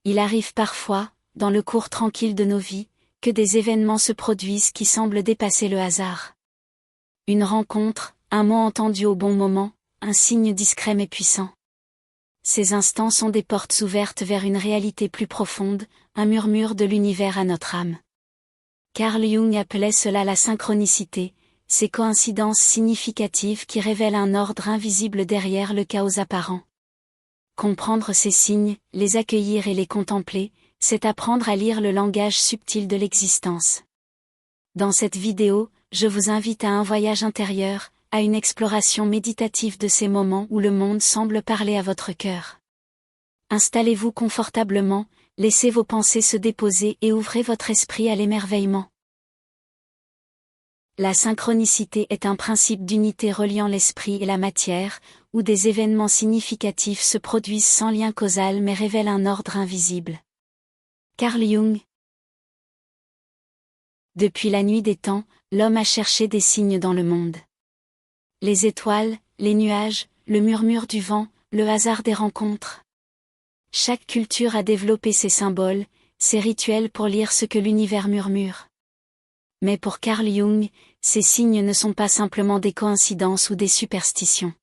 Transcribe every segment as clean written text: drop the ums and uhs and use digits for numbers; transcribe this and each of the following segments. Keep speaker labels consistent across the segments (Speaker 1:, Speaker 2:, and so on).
Speaker 1: Il arrive parfois, dans le cours tranquille de nos vies, que des événements se produisent qui semblent dépasser le hasard. Une rencontre, un mot entendu au bon moment, un signe discret mais puissant. Ces instants sont des portes ouvertes vers une réalité plus profonde, un murmure de l'univers à notre âme. Carl Jung appelait cela la synchronicité, ces coïncidences significatives qui révèlent un ordre invisible derrière le chaos apparent. Comprendre ces signes, les accueillir et les contempler, c'est apprendre à lire le langage subtil de l'existence. Dans cette vidéo, je vous invite à un voyage intérieur, à une exploration méditative de ces moments où le monde semble parler à votre cœur. Installez-vous confortablement, laissez vos pensées se déposer et ouvrez votre esprit à l'émerveillement. La synchronicité est un principe d'unité reliant l'esprit et la matière, où des événements significatifs se produisent sans lien causal mais révèlent un ordre invisible. Carl Jung. Depuis la nuit des temps, l'homme a cherché des signes dans le monde. Les étoiles, les nuages, le murmure du vent, le hasard des rencontres. Chaque culture a développé ses symboles, ses rituels pour lire ce que l'univers murmure. Mais pour Carl Jung, ces signes ne sont pas simplement des coïncidences ou des superstitions.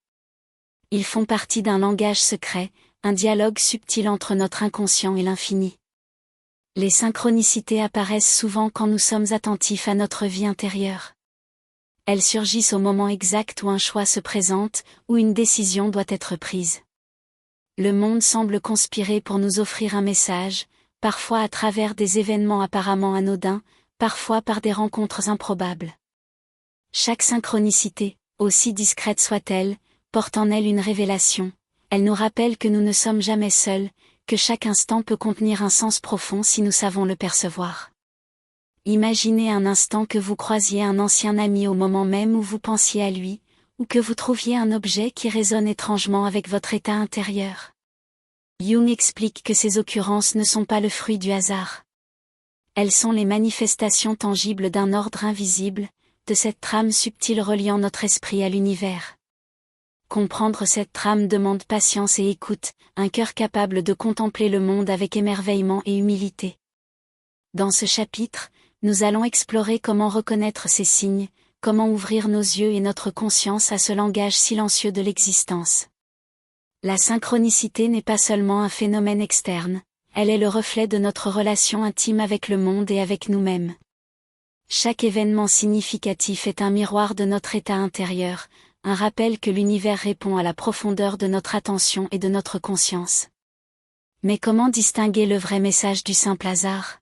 Speaker 1: Ils font partie d'un langage secret, un dialogue subtil entre notre inconscient et l'infini. Les synchronicités apparaissent souvent quand nous sommes attentifs à notre vie intérieure. Elles surgissent au moment exact où un choix se présente, où une décision doit être prise. Le monde semble conspirer pour nous offrir un message, parfois à travers des événements apparemment anodins, parfois par des rencontres improbables. Chaque synchronicité, aussi discrète soit-elle, porte en elle une révélation. Elle nous rappelle que nous ne sommes jamais seuls, que chaque instant peut contenir un sens profond si nous savons le percevoir. Imaginez un instant que vous croisiez un ancien ami au moment même où vous pensiez à lui, ou que vous trouviez un objet qui résonne étrangement avec votre état intérieur. Jung explique que ces occurrences ne sont pas le fruit du hasard. Elles sont les manifestations tangibles d'un ordre invisible, de cette trame subtile reliant notre esprit à l'univers. Comprendre cette trame demande patience et écoute, un cœur capable de contempler le monde avec émerveillement et humilité. Dans ce chapitre, nous allons explorer comment reconnaître ces signes, comment ouvrir nos yeux et notre conscience à ce langage silencieux de l'existence. La synchronicité n'est pas seulement un phénomène externe, elle est le reflet de notre relation intime avec le monde et avec nous-mêmes. Chaque événement significatif est un miroir de notre état intérieur, un rappel que l'univers répond à la profondeur de notre attention et de notre conscience. Mais comment distinguer le vrai message du simple hasard ?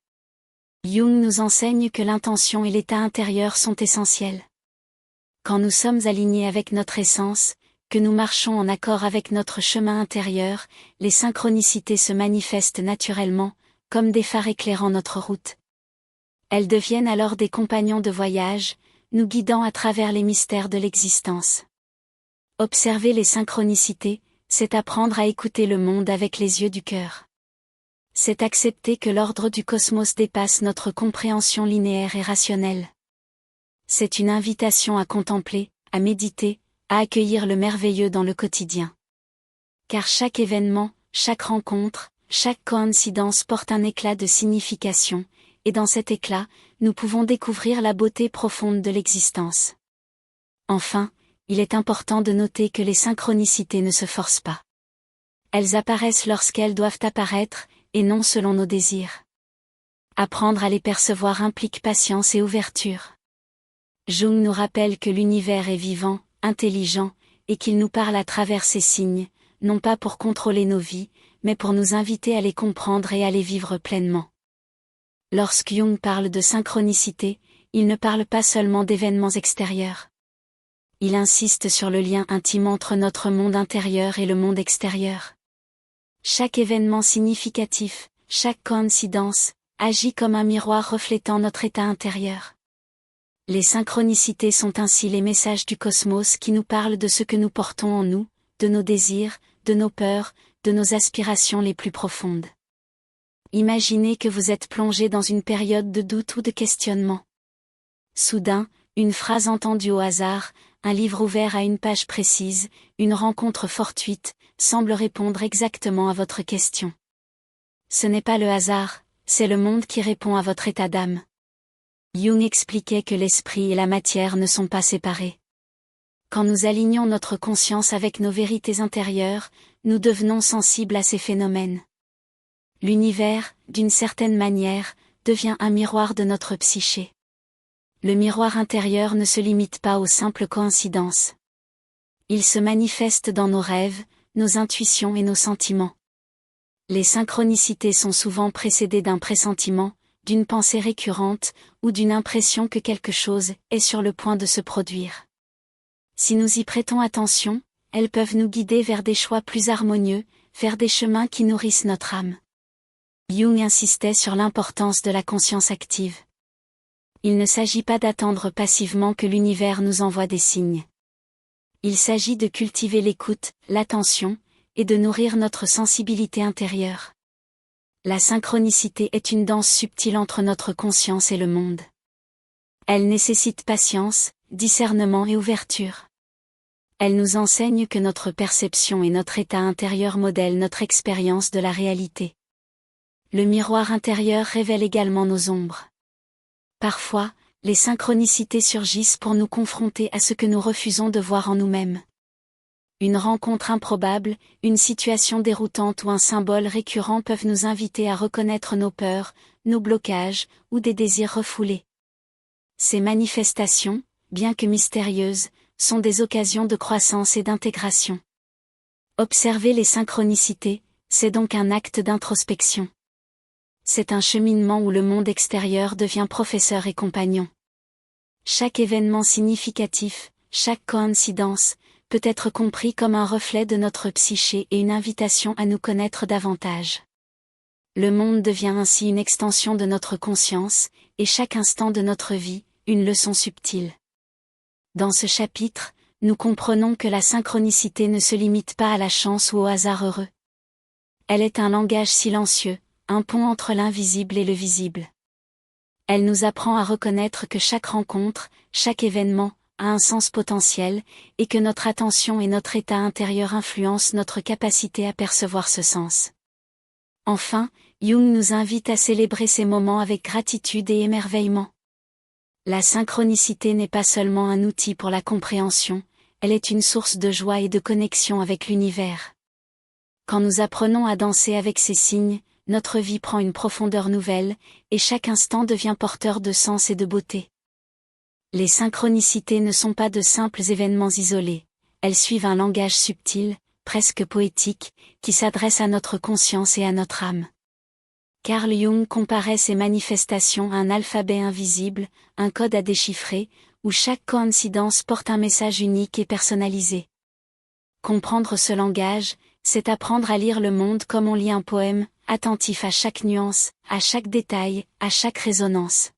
Speaker 1: Jung nous enseigne que l'intention et l'état intérieur sont essentiels. Quand nous sommes alignés avec notre essence, que nous marchons en accord avec notre chemin intérieur, les synchronicités se manifestent naturellement, comme des phares éclairant notre route. Elles deviennent alors des compagnons de voyage, nous guidant à travers les mystères de l'existence. Observer les synchronicités, c'est apprendre à écouter le monde avec les yeux du cœur. C'est accepter que l'ordre du cosmos dépasse notre compréhension linéaire et rationnelle. C'est une invitation à contempler, à méditer, à accueillir le merveilleux dans le quotidien. Car chaque événement, chaque rencontre, chaque coïncidence porte un éclat de signification, et dans cet éclat, nous pouvons découvrir la beauté profonde de l'existence. Enfin, il est important de noter que les synchronicités ne se forcent pas. Elles apparaissent lorsqu'elles doivent apparaître, et non selon nos désirs. Apprendre à les percevoir implique patience et ouverture. Jung nous rappelle que l'univers est vivant, intelligent, et qu'il nous parle à travers ces signes, non pas pour contrôler nos vies, mais pour nous inviter à les comprendre et à les vivre pleinement. Lorsque Jung parle de synchronicité, il ne parle pas seulement d'événements extérieurs. Il insiste sur le lien intime entre notre monde intérieur et le monde extérieur. Chaque événement significatif, chaque coïncidence, agit comme un miroir reflétant notre état intérieur. Les synchronicités sont ainsi les messages du cosmos qui nous parlent de ce que nous portons en nous, de nos désirs, de nos peurs, de nos aspirations les plus profondes. Imaginez que vous êtes plongé dans une période de doute ou de questionnement. Soudain, une phrase entendue au hasard, un livre ouvert à une page précise, une rencontre fortuite, semble répondre exactement à votre question. Ce n'est pas le hasard, c'est le monde qui répond à votre état d'âme. Jung expliquait que l'esprit et la matière ne sont pas séparés. Quand nous alignons notre conscience avec nos vérités intérieures, nous devenons sensibles à ces phénomènes. L'univers, d'une certaine manière, devient un miroir de notre psyché. Le miroir intérieur ne se limite pas aux simples coïncidences. Il se manifeste dans nos rêves, nos intuitions et nos sentiments. Les synchronicités sont souvent précédées d'un pressentiment, d'une pensée récurrente, ou d'une impression que quelque chose est sur le point de se produire. Si nous y prêtons attention, elles peuvent nous guider vers des choix plus harmonieux, vers des chemins qui nourrissent notre âme. Jung insistait sur l'importance de la conscience active. Il ne s'agit pas d'attendre passivement que l'univers nous envoie des signes. Il s'agit de cultiver l'écoute, l'attention, et de nourrir notre sensibilité intérieure. La synchronicité est une danse subtile entre notre conscience et le monde. Elle nécessite patience, discernement et ouverture. Elle nous enseigne que notre perception et notre état intérieur modèlent notre expérience de la réalité. Le miroir intérieur révèle également nos ombres. Parfois, les synchronicités surgissent pour nous confronter à ce que nous refusons de voir en nous-mêmes. Une rencontre improbable, une situation déroutante ou un symbole récurrent peuvent nous inviter à reconnaître nos peurs, nos blocages, ou des désirs refoulés. Ces manifestations, bien que mystérieuses, sont des occasions de croissance et d'intégration. Observer les synchronicités, c'est donc un acte d'introspection. C'est un cheminement où le monde extérieur devient professeur et compagnon. Chaque événement significatif, chaque coïncidence, peut être compris comme un reflet de notre psyché et une invitation à nous connaître davantage. Le monde devient ainsi une extension de notre conscience, et chaque instant de notre vie, une leçon subtile. Dans ce chapitre, nous comprenons que la synchronicité ne se limite pas à la chance ou au hasard heureux. Elle est un langage silencieux, un pont entre l'invisible et le visible. Elle nous apprend à reconnaître que chaque rencontre, chaque événement, a un sens potentiel, et que notre attention et notre état intérieur influencent notre capacité à percevoir ce sens. Enfin, Jung nous invite à célébrer ces moments avec gratitude et émerveillement. La synchronicité n'est pas seulement un outil pour la compréhension, elle est une source de joie et de connexion avec l'univers. Quand nous apprenons à danser avec ces signes, notre vie prend une profondeur nouvelle, et chaque instant devient porteur de sens et de beauté. Les synchronicités ne sont pas de simples événements isolés, elles suivent un langage subtil, presque poétique, qui s'adresse à notre conscience et à notre âme. Carl Jung comparait ces manifestations à un alphabet invisible, un code à déchiffrer, où chaque coïncidence porte un message unique et personnalisé. Comprendre ce langage, c'est apprendre à lire le monde comme on lit un poème, attentif à chaque nuance, à chaque détail, à chaque résonance.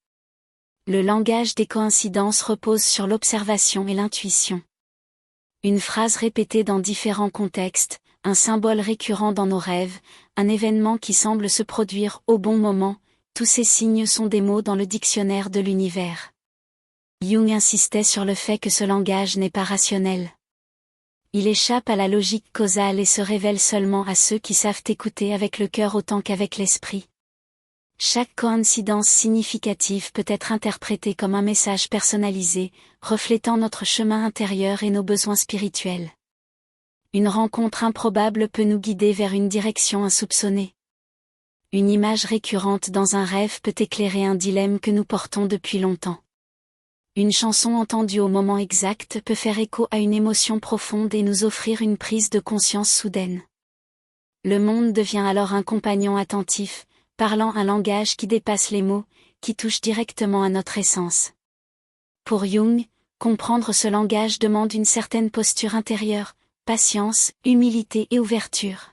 Speaker 1: Le langage des coïncidences repose sur l'observation et l'intuition. Une phrase répétée dans différents contextes, un symbole récurrent dans nos rêves, un événement qui semble se produire au bon moment, tous ces signes sont des mots dans le dictionnaire de l'univers. Jung insistait sur le fait que ce langage n'est pas rationnel. Il échappe à la logique causale et se révèle seulement à ceux qui savent écouter avec le cœur autant qu'avec l'esprit. Chaque coïncidence significative peut être interprétée comme un message personnalisé, reflétant notre chemin intérieur et nos besoins spirituels. Une rencontre improbable peut nous guider vers une direction insoupçonnée. Une image récurrente dans un rêve peut éclairer un dilemme que nous portons depuis longtemps. Une chanson entendue au moment exact peut faire écho à une émotion profonde et nous offrir une prise de conscience soudaine. Le monde devient alors un compagnon attentif, parlant un langage qui dépasse les mots, qui touche directement à notre essence. Pour Jung, comprendre ce langage demande une certaine posture intérieure, patience, humilité et ouverture.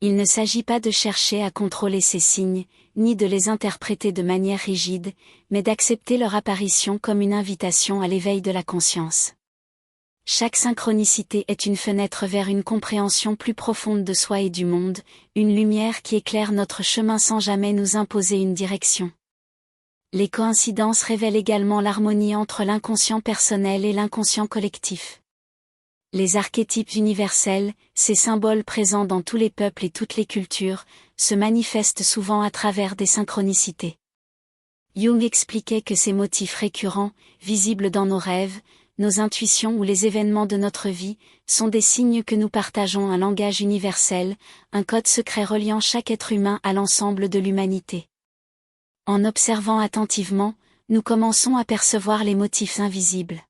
Speaker 1: Il ne s'agit pas de chercher à contrôler ces signes, ni de les interpréter de manière rigide, mais d'accepter leur apparition comme une invitation à l'éveil de la conscience. Chaque synchronicité est une fenêtre vers une compréhension plus profonde de soi et du monde, une lumière qui éclaire notre chemin sans jamais nous imposer une direction. Les coïncidences révèlent également l'harmonie entre l'inconscient personnel et l'inconscient collectif. Les archétypes universels, ces symboles présents dans tous les peuples et toutes les cultures, se manifestent souvent à travers des synchronicités. Jung expliquait que ces motifs récurrents, visibles dans nos rêves, nos intuitions ou les événements de notre vie, sont des signes que nous partageons un langage universel, un code secret reliant chaque être humain à l'ensemble de l'humanité. En observant attentivement, nous commençons à percevoir les motifs invisibles.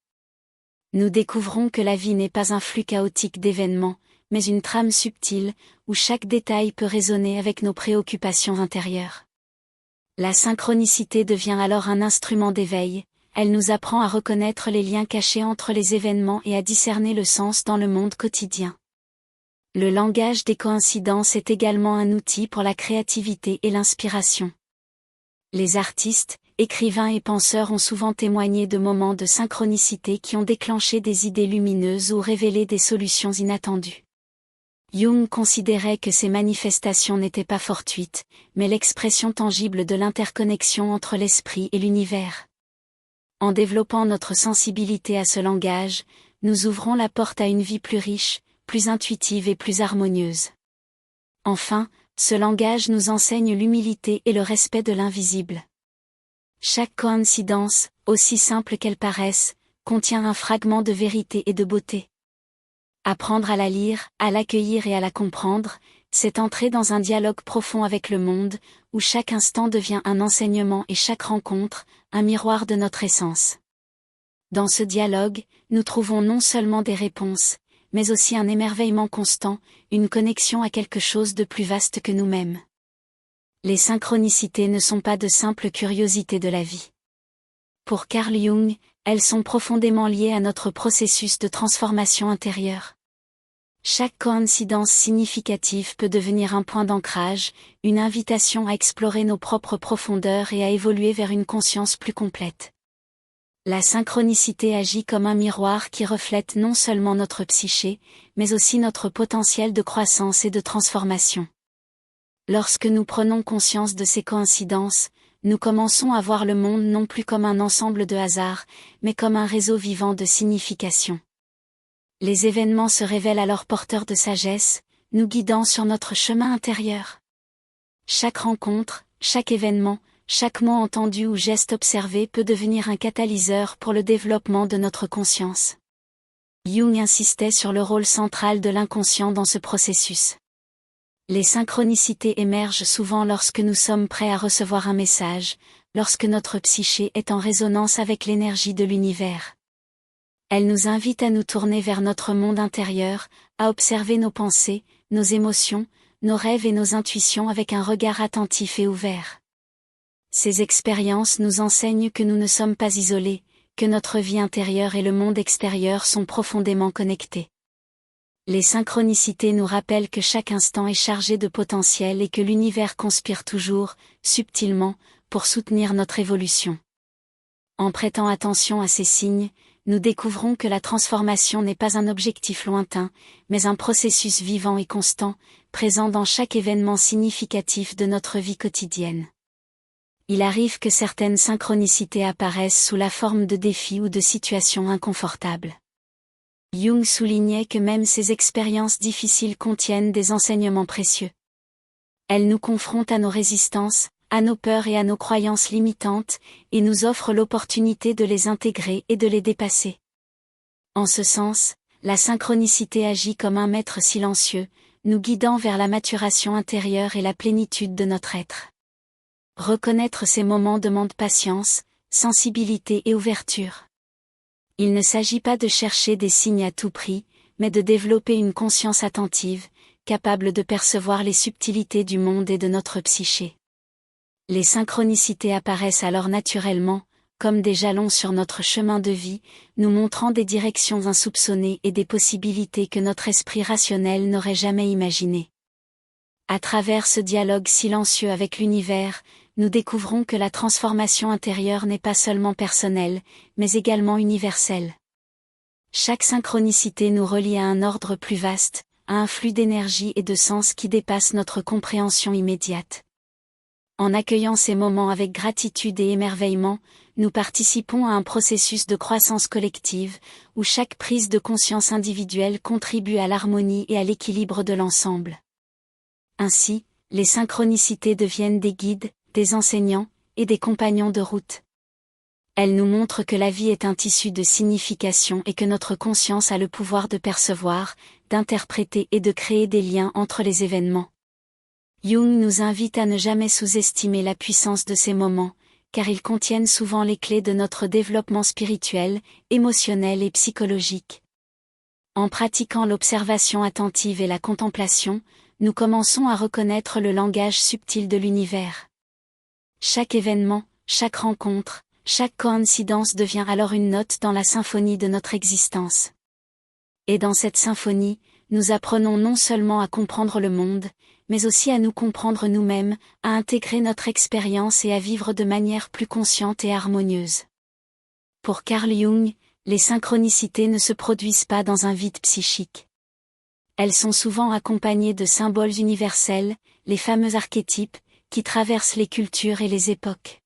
Speaker 1: Nous découvrons que la vie n'est pas un flux chaotique d'événements, mais une trame subtile, où chaque détail peut résonner avec nos préoccupations intérieures. La synchronicité devient alors un instrument d'éveil, elle nous apprend à reconnaître les liens cachés entre les événements et à discerner le sens dans le monde quotidien. Le langage des coïncidences est également un outil pour la créativité et l'inspiration. Les artistes, écrivains et penseurs ont souvent témoigné de moments de synchronicité qui ont déclenché des idées lumineuses ou révélé des solutions inattendues. Jung considérait que ces manifestations n'étaient pas fortuites, mais l'expression tangible de l'interconnexion entre l'esprit et l'univers. En développant notre sensibilité à ce langage, nous ouvrons la porte à une vie plus riche, plus intuitive et plus harmonieuse. Enfin, ce langage nous enseigne l'humilité et le respect de l'invisible. Chaque coïncidence, aussi simple qu'elle paraisse, contient un fragment de vérité et de beauté. Apprendre à la lire, à l'accueillir et à la comprendre, c'est entrer dans un dialogue profond avec le monde, où chaque instant devient un enseignement et chaque rencontre, un miroir de notre essence. Dans ce dialogue, nous trouvons non seulement des réponses, mais aussi un émerveillement constant, une connexion à quelque chose de plus vaste que nous-mêmes. Les synchronicités ne sont pas de simples curiosités de la vie. Pour Carl Jung, elles sont profondément liées à notre processus de transformation intérieure. Chaque coïncidence significative peut devenir un point d'ancrage, une invitation à explorer nos propres profondeurs et à évoluer vers une conscience plus complète. La synchronicité agit comme un miroir qui reflète non seulement notre psyché, mais aussi notre potentiel de croissance et de transformation. Lorsque nous prenons conscience de ces coïncidences, nous commençons à voir le monde non plus comme un ensemble de hasards, mais comme un réseau vivant de signification. Les événements se révèlent alors porteurs de sagesse, nous guidant sur notre chemin intérieur. Chaque rencontre, chaque événement, chaque mot entendu ou geste observé peut devenir un catalyseur pour le développement de notre conscience. Jung insistait sur le rôle central de l'inconscient dans ce processus. Les synchronicités émergent souvent lorsque nous sommes prêts à recevoir un message, lorsque notre psyché est en résonance avec l'énergie de l'univers. Elles nous invitent à nous tourner vers notre monde intérieur, à observer nos pensées, nos émotions, nos rêves et nos intuitions avec un regard attentif et ouvert. Ces expériences nous enseignent que nous ne sommes pas isolés, que notre vie intérieure et le monde extérieur sont profondément connectés. Les synchronicités nous rappellent que chaque instant est chargé de potentiel et que l'univers conspire toujours, subtilement, pour soutenir notre évolution. En prêtant attention à ces signes, nous découvrons que la transformation n'est pas un objectif lointain, mais un processus vivant et constant, présent dans chaque événement significatif de notre vie quotidienne. Il arrive que certaines synchronicités apparaissent sous la forme de défis ou de situations inconfortables. Jung soulignait que même ces expériences difficiles contiennent des enseignements précieux. Elles nous confrontent à nos résistances, à nos peurs et à nos croyances limitantes, et nous offrent l'opportunité de les intégrer et de les dépasser. En ce sens, la synchronicité agit comme un maître silencieux, nous guidant vers la maturation intérieure et la plénitude de notre être. Reconnaître ces moments demande patience, sensibilité et ouverture. Il ne s'agit pas de chercher des signes à tout prix, mais de développer une conscience attentive, capable de percevoir les subtilités du monde et de notre psyché. Les synchronicités apparaissent alors naturellement, comme des jalons sur notre chemin de vie, nous montrant des directions insoupçonnées et des possibilités que notre esprit rationnel n'aurait jamais imaginées. À travers ce dialogue silencieux avec l'univers, nous découvrons que la transformation intérieure n'est pas seulement personnelle, mais également universelle. Chaque synchronicité nous relie à un ordre plus vaste, à un flux d'énergie et de sens qui dépasse notre compréhension immédiate. En accueillant ces moments avec gratitude et émerveillement, nous participons à un processus de croissance collective, où chaque prise de conscience individuelle contribue à l'harmonie et à l'équilibre de l'ensemble. Ainsi, les synchronicités deviennent des guides, des enseignants, et des compagnons de route. Elles nous montrent que la vie est un tissu de signification et que notre conscience a le pouvoir de percevoir, d'interpréter et de créer des liens entre les événements. Jung nous invite à ne jamais sous-estimer la puissance de ces moments, car ils contiennent souvent les clés de notre développement spirituel, émotionnel et psychologique. En pratiquant l'observation attentive et la contemplation, nous commençons à reconnaître le langage subtil de l'univers. Chaque événement, chaque rencontre, chaque coïncidence devient alors une note dans la symphonie de notre existence. Et dans cette symphonie, nous apprenons non seulement à comprendre le monde, mais aussi à nous comprendre nous-mêmes, à intégrer notre expérience et à vivre de manière plus consciente et harmonieuse. Pour Carl Jung, les synchronicités ne se produisent pas dans un vide psychique. Elles sont souvent accompagnées de symboles universels, les fameux archétypes, qui traversent les cultures et les époques.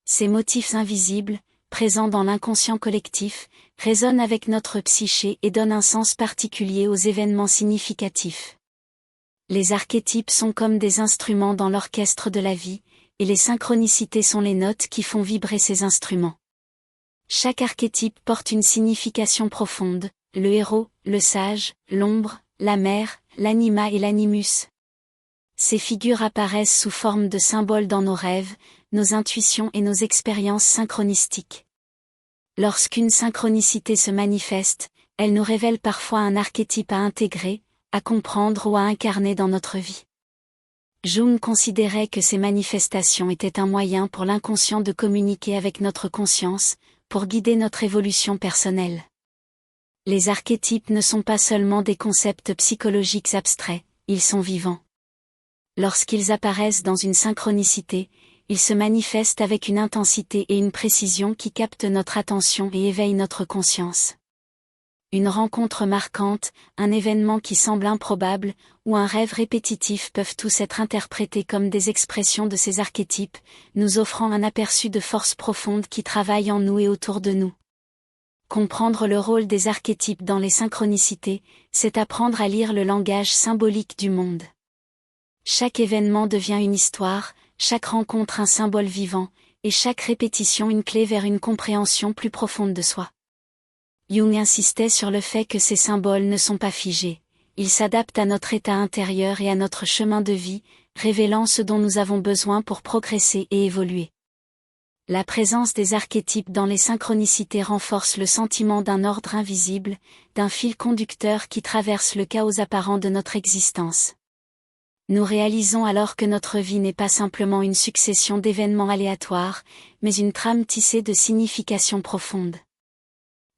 Speaker 1: Ces motifs invisibles, présents dans l'inconscient collectif, résonnent avec notre psyché et donnent un sens particulier aux événements significatifs. Les archétypes sont comme des instruments dans l'orchestre de la vie, et les synchronicités sont les notes qui font vibrer ces instruments. Chaque archétype porte une signification profonde, le héros, le sage, l'ombre, la mère, l'anima et l'animus. Ces figures apparaissent sous forme de symboles dans nos rêves, nos intuitions et nos expériences synchronistiques. Lorsqu'une synchronicité se manifeste, elle nous révèle parfois un archétype à intégrer, à comprendre ou à incarner dans notre vie. Jung considérait que ces manifestations étaient un moyen pour l'inconscient de communiquer avec notre conscience, pour guider notre évolution personnelle. Les archétypes ne sont pas seulement des concepts psychologiques abstraits, ils sont vivants. Lorsqu'ils apparaissent dans une synchronicité, ils se manifestent avec une intensité et une précision qui captent notre attention et éveillent notre conscience. Une rencontre marquante, un événement qui semble improbable, ou un rêve répétitif peuvent tous être interprétés comme des expressions de ces archétypes, nous offrant un aperçu de forces profondes qui travaillent en nous et autour de nous. Comprendre le rôle des archétypes dans les synchronicités, c'est apprendre à lire le langage symbolique du monde. Chaque événement devient une histoire, chaque rencontre un symbole vivant, et chaque répétition une clé vers une compréhension plus profonde de soi. Jung insistait sur le fait que ces symboles ne sont pas figés, ils s'adaptent à notre état intérieur et à notre chemin de vie, révélant ce dont nous avons besoin pour progresser et évoluer. La présence des archétypes dans les synchronicités renforce le sentiment d'un ordre invisible, d'un fil conducteur qui traverse le chaos apparent de notre existence. Nous réalisons alors que notre vie n'est pas simplement une succession d'événements aléatoires, mais une trame tissée de significations profondes.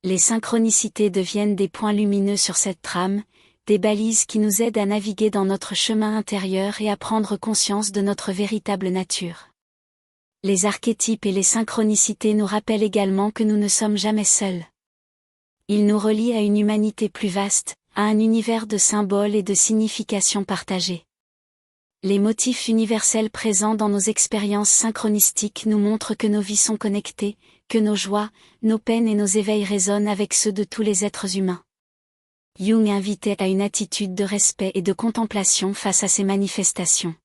Speaker 1: Les synchronicités deviennent des points lumineux sur cette trame, des balises qui nous aident à naviguer dans notre chemin intérieur et à prendre conscience de notre véritable nature. Les archétypes et les synchronicités nous rappellent également que nous ne sommes jamais seuls. Ils nous relient à une humanité plus vaste, à un univers de symboles et de significations partagées. Les motifs universels présents dans nos expériences synchronistiques nous montrent que nos vies sont connectées, que nos joies, nos peines et nos éveils résonnent avec ceux de tous les êtres humains. Jung invitait à une attitude de respect et de contemplation face à ces manifestations.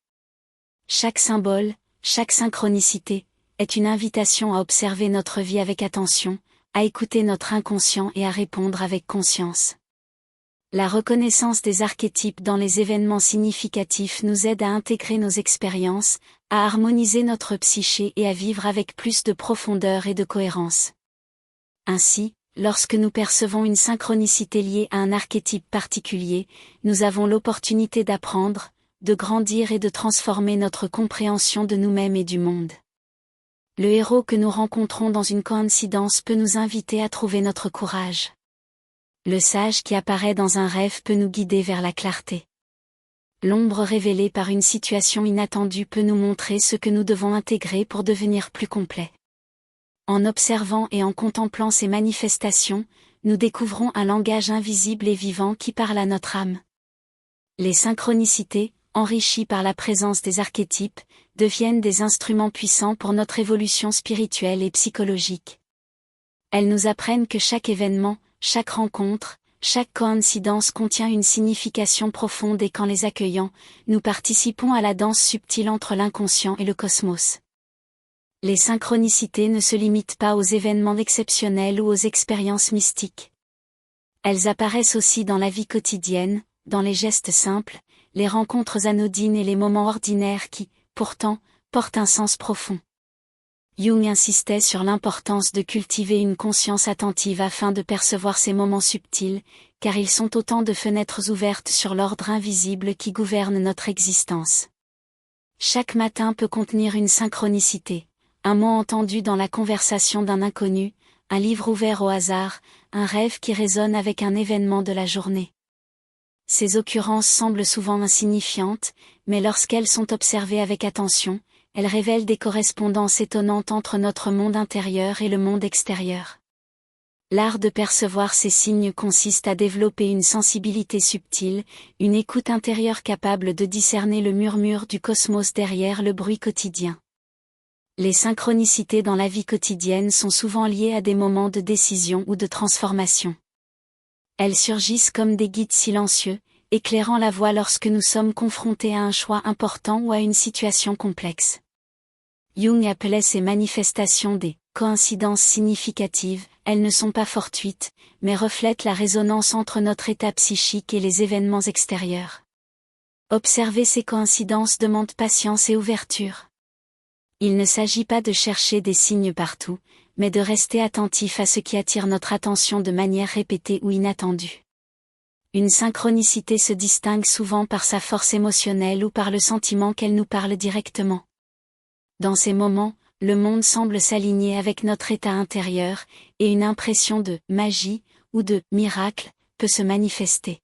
Speaker 1: Chaque symbole, chaque synchronicité, est une invitation à observer notre vie avec attention, à écouter notre inconscient et à répondre avec conscience. La reconnaissance des archétypes dans les événements significatifs nous aide à intégrer nos expériences, à harmoniser notre psyché et à vivre avec plus de profondeur et de cohérence. Ainsi, lorsque nous percevons une synchronicité liée à un archétype particulier, nous avons l'opportunité d'apprendre, de grandir et de transformer notre compréhension de nous-mêmes et du monde. Le héros que nous rencontrons dans une coïncidence peut nous inviter à trouver notre courage. Le sage qui apparaît dans un rêve peut nous guider vers la clarté. L'ombre révélée par une situation inattendue peut nous montrer ce que nous devons intégrer pour devenir plus complets. En observant et en contemplant ces manifestations, nous découvrons un langage invisible et vivant qui parle à notre âme. Les synchronicités, enrichies par la présence des archétypes, deviennent des instruments puissants pour notre évolution spirituelle et psychologique. Elles nous apprennent que chaque événement, chaque rencontre, chaque coïncidence contient une signification profonde et qu'en les accueillant, nous participons à la danse subtile entre l'inconscient et le cosmos. Les synchronicités ne se limitent pas aux événements exceptionnels ou aux expériences mystiques. Elles apparaissent aussi dans la vie quotidienne, dans les gestes simples, les rencontres anodines et les moments ordinaires qui, pourtant, portent un sens profond. Jung insistait sur l'importance de cultiver une conscience attentive afin de percevoir ces moments subtils, car ils sont autant de fenêtres ouvertes sur l'ordre invisible qui gouverne notre existence. Chaque matin peut contenir une synchronicité, un mot entendu dans la conversation d'un inconnu, un livre ouvert au hasard, un rêve qui résonne avec un événement de la journée. Ces occurrences semblent souvent insignifiantes, mais lorsqu'elles sont observées avec attention, elles révèlent des correspondances étonnantes entre notre monde intérieur et le monde extérieur. L'art de percevoir ces signes consiste à développer une sensibilité subtile, une écoute intérieure capable de discerner le murmure du cosmos derrière le bruit quotidien. Les synchronicités dans la vie quotidienne sont souvent liées à des moments de décision ou de transformation. Elles surgissent comme des guides silencieux, éclairant la voie lorsque nous sommes confrontés à un choix important ou à une situation complexe. Jung appelait ces manifestations des coïncidences significatives. Elles ne sont pas fortuites, mais reflètent la résonance entre notre état psychique et les événements extérieurs. Observer ces coïncidences demande patience et ouverture. Il ne s'agit pas de chercher des signes partout, mais de rester attentif à ce qui attire notre attention de manière répétée ou inattendue. Une synchronicité se distingue souvent par sa force émotionnelle ou par le sentiment qu'elle nous parle directement. Dans ces moments, le monde semble s'aligner avec notre état intérieur, et une impression de magie, ou de miracle, peut se manifester.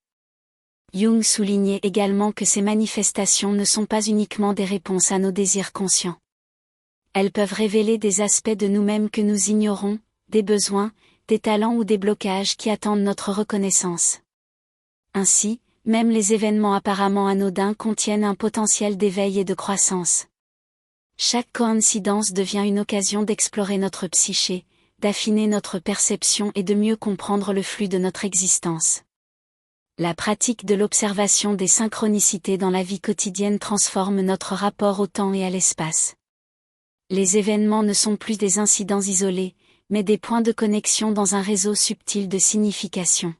Speaker 1: Jung soulignait également que ces manifestations ne sont pas uniquement des réponses à nos désirs conscients. Elles peuvent révéler des aspects de nous-mêmes que nous ignorons, des besoins, des talents ou des blocages qui attendent notre reconnaissance. Ainsi, même les événements apparemment anodins contiennent un potentiel d'éveil et de croissance. Chaque coïncidence devient une occasion d'explorer notre psyché, d'affiner notre perception et de mieux comprendre le flux de notre existence. La pratique de l'observation des synchronicités dans la vie quotidienne transforme notre rapport au temps et à l'espace. Les événements ne sont plus des incidents isolés, mais des points de connexion dans un réseau subtil de signification.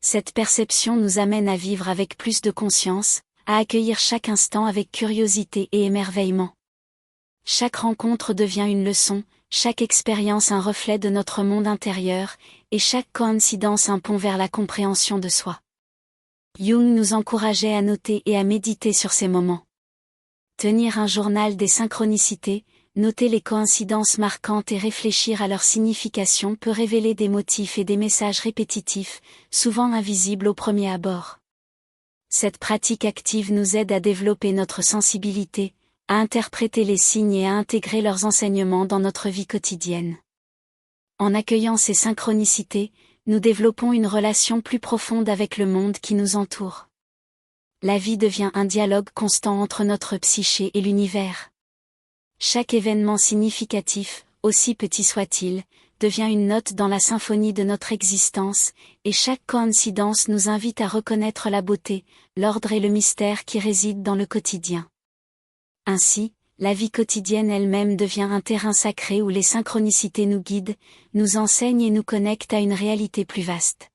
Speaker 1: Cette perception nous amène à vivre avec plus de conscience, à accueillir chaque instant avec curiosité et émerveillement. Chaque rencontre devient une leçon, chaque expérience un reflet de notre monde intérieur, et chaque coïncidence un pont vers la compréhension de soi. Jung nous encourageait à noter et à méditer sur ces moments. Tenir un journal des synchronicités, noter les coïncidences marquantes et réfléchir à leur signification peut révéler des motifs et des messages répétitifs, souvent invisibles au premier abord. Cette pratique active nous aide à développer notre sensibilité, à interpréter les signes et à intégrer leurs enseignements dans notre vie quotidienne. En accueillant ces synchronicités, nous développons une relation plus profonde avec le monde qui nous entoure. La vie devient un dialogue constant entre notre psyché et l'univers. Chaque événement significatif, aussi petit soit-il, devient une note dans la symphonie de notre existence, et chaque coïncidence nous invite à reconnaître la beauté, l'ordre et le mystère qui résident dans le quotidien. Ainsi, la vie quotidienne elle-même devient un terrain sacré où les synchronicités nous guident, nous enseignent et nous connectent à une réalité plus vaste.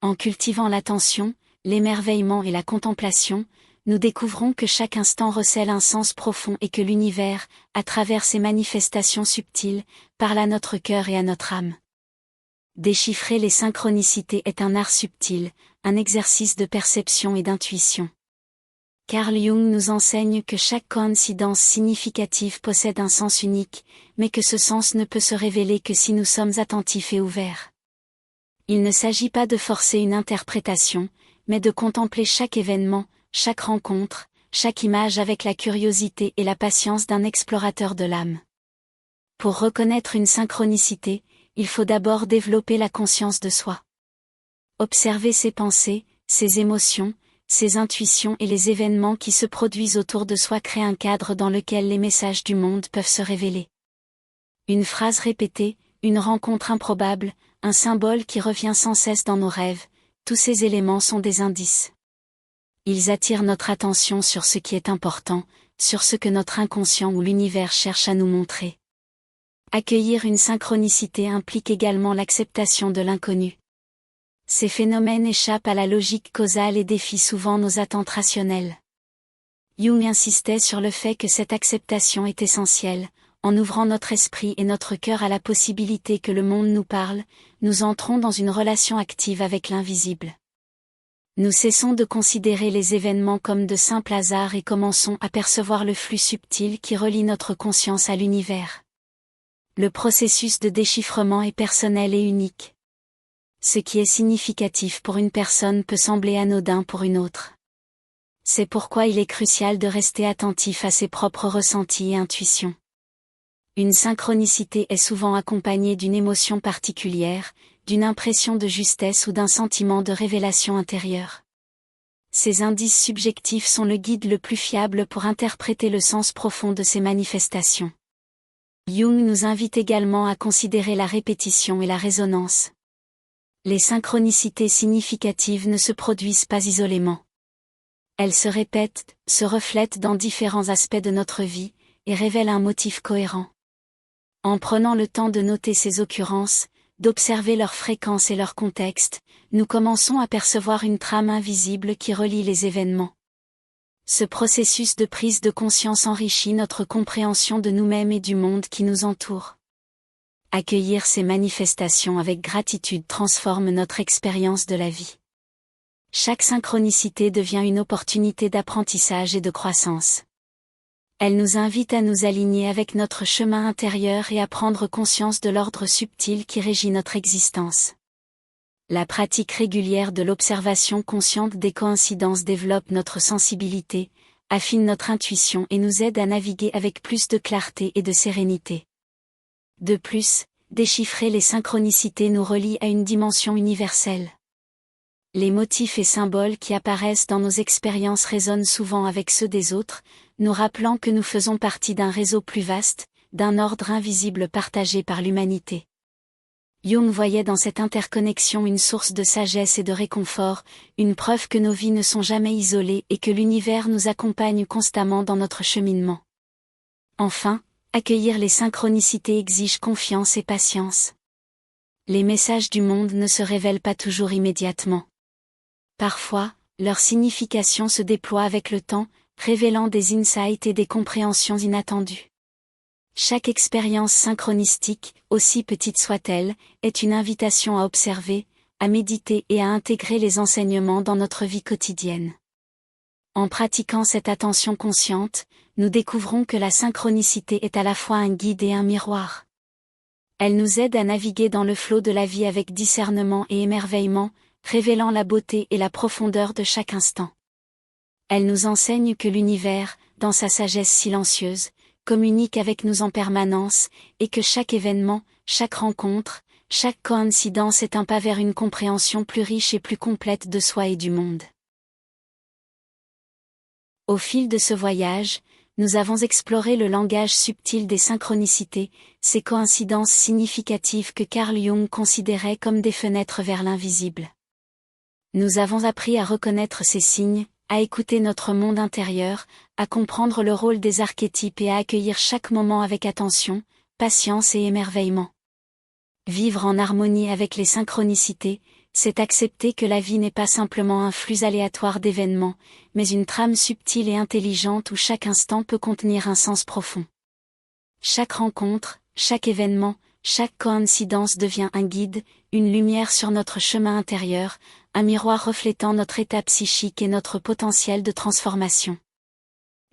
Speaker 1: En cultivant l'attention, l'émerveillement et la contemplation, nous découvrons que chaque instant recèle un sens profond et que l'univers, à travers ses manifestations subtiles, parle à notre cœur et à notre âme. Déchiffrer les synchronicités est un art subtil, un exercice de perception et d'intuition. Carl Jung nous enseigne que chaque coïncidence significative possède un sens unique, mais que ce sens ne peut se révéler que si nous sommes attentifs et ouverts. Il ne s'agit pas de forcer une interprétation, mais de contempler chaque événement, chaque rencontre, chaque image avec la curiosité et la patience d'un explorateur de l'âme. Pour reconnaître une synchronicité, il faut d'abord développer la conscience de soi. Observer ses pensées, ses émotions, ses intuitions et les événements qui se produisent autour de soi créent un cadre dans lequel les messages du monde peuvent se révéler. Une phrase répétée, une rencontre improbable, un symbole qui revient sans cesse dans nos rêves, tous ces éléments sont des indices. Ils attirent notre attention sur ce qui est important, sur ce que notre inconscient ou l'univers cherche à nous montrer. Accueillir une synchronicité implique également l'acceptation de l'inconnu. Ces phénomènes échappent à la logique causale et défient souvent nos attentes rationnelles. Jung insistait sur le fait que cette acceptation est essentielle. En ouvrant notre esprit et notre cœur à la possibilité que le monde nous parle, nous entrons dans une relation active avec l'invisible. Nous cessons de considérer les événements comme de simples hasards et commençons à percevoir le flux subtil qui relie notre conscience à l'univers. Le processus de déchiffrement est personnel et unique. Ce qui est significatif pour une personne peut sembler anodin pour une autre. C'est pourquoi il est crucial de rester attentif à ses propres ressentis et intuitions. Une synchronicité est souvent accompagnée d'une émotion particulière, d'une impression de justesse ou d'un sentiment de révélation intérieure. Ces indices subjectifs sont le guide le plus fiable pour interpréter le sens profond de ces manifestations. Jung nous invite également à considérer la répétition et la résonance. Les synchronicités significatives ne se produisent pas isolément. Elles se répètent, se reflètent dans différents aspects de notre vie, et révèlent un motif cohérent. En prenant le temps de noter ces occurrences, d'observer leur fréquence et leur contexte, nous commençons à percevoir une trame invisible qui relie les événements. Ce processus de prise de conscience enrichit notre compréhension de nous-mêmes et du monde qui nous entoure. Accueillir ces manifestations avec gratitude transforme notre expérience de la vie. Chaque synchronicité devient une opportunité d'apprentissage et de croissance. Elle nous invite à nous aligner avec notre chemin intérieur et à prendre conscience de l'ordre subtil qui régit notre existence. La pratique régulière de l'observation consciente des coïncidences développe notre sensibilité, affine notre intuition et nous aide à naviguer avec plus de clarté et de sérénité. De plus, déchiffrer les synchronicités nous relie à une dimension universelle. Les motifs et symboles qui apparaissent dans nos expériences résonnent souvent avec ceux des autres, nous rappelant que nous faisons partie d'un réseau plus vaste, d'un ordre invisible partagé par l'humanité. Jung voyait dans cette interconnexion une source de sagesse et de réconfort, une preuve que nos vies ne sont jamais isolées et que l'univers nous accompagne constamment dans notre cheminement. Enfin, accueillir les synchronicités exige confiance et patience. Les messages du monde ne se révèlent pas toujours immédiatement. Parfois, leur signification se déploie avec le temps, révélant des insights et des compréhensions inattendues. Chaque expérience synchronistique, aussi petite soit-elle, est une invitation à observer, à méditer et à intégrer les enseignements dans notre vie quotidienne. En pratiquant cette attention consciente, nous découvrons que la synchronicité est à la fois un guide et un miroir. Elle nous aide à naviguer dans le flot de la vie avec discernement et émerveillement, révélant la beauté et la profondeur de chaque instant. Elle nous enseigne que l'univers, dans sa sagesse silencieuse, communique avec nous en permanence, et que chaque événement, chaque rencontre, chaque coïncidence est un pas vers une compréhension plus riche et plus complète de soi et du monde. Au fil de ce voyage, nous avons exploré le langage subtil des synchronicités, ces coïncidences significatives que Carl Jung considérait comme des fenêtres vers l'invisible. Nous avons appris à reconnaître ces signes, à écouter notre monde intérieur, à comprendre le rôle des archétypes et à accueillir chaque moment avec attention, patience et émerveillement. Vivre en harmonie avec les synchronicités, c'est accepter que la vie n'est pas simplement un flux aléatoire d'événements, mais une trame subtile et intelligente où chaque instant peut contenir un sens profond. Chaque rencontre, chaque événement, chaque coïncidence devient un guide, une lumière sur notre chemin intérieur, un miroir reflétant notre état psychique et notre potentiel de transformation.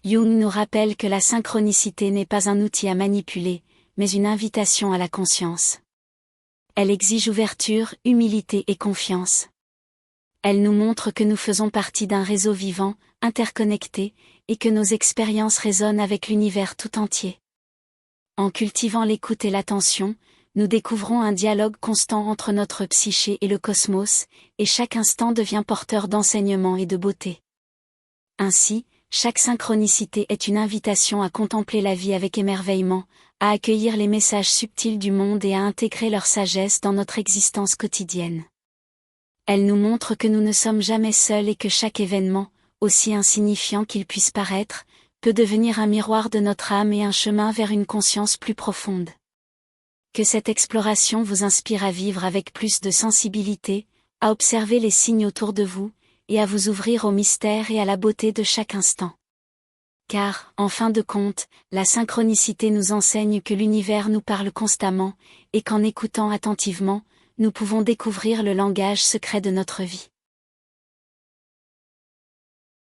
Speaker 1: Jung nous rappelle que la synchronicité n'est pas un outil à manipuler, mais une invitation à la conscience. Elle exige ouverture, humilité et confiance. Elle nous montre que nous faisons partie d'un réseau vivant, interconnecté, et que nos expériences résonnent avec l'univers tout entier. En cultivant l'écoute et l'attention, nous découvrons un dialogue constant entre notre psyché et le cosmos, et chaque instant devient porteur d'enseignement et de beauté. Ainsi, chaque synchronicité est une invitation à contempler la vie avec émerveillement, à accueillir les messages subtils du monde et à intégrer leur sagesse dans notre existence quotidienne. Elle nous montre que nous ne sommes jamais seuls et que chaque événement, aussi insignifiant qu'il puisse paraître, peut devenir un miroir de notre âme et un chemin vers une conscience plus profonde. Que cette exploration vous inspire à vivre avec plus de sensibilité, à observer les signes autour de vous, et à vous ouvrir au mystère et à la beauté de chaque instant. Car, en fin de compte, la synchronicité nous enseigne que l'univers nous parle constamment, et qu'en écoutant attentivement, nous pouvons découvrir le langage secret de notre vie.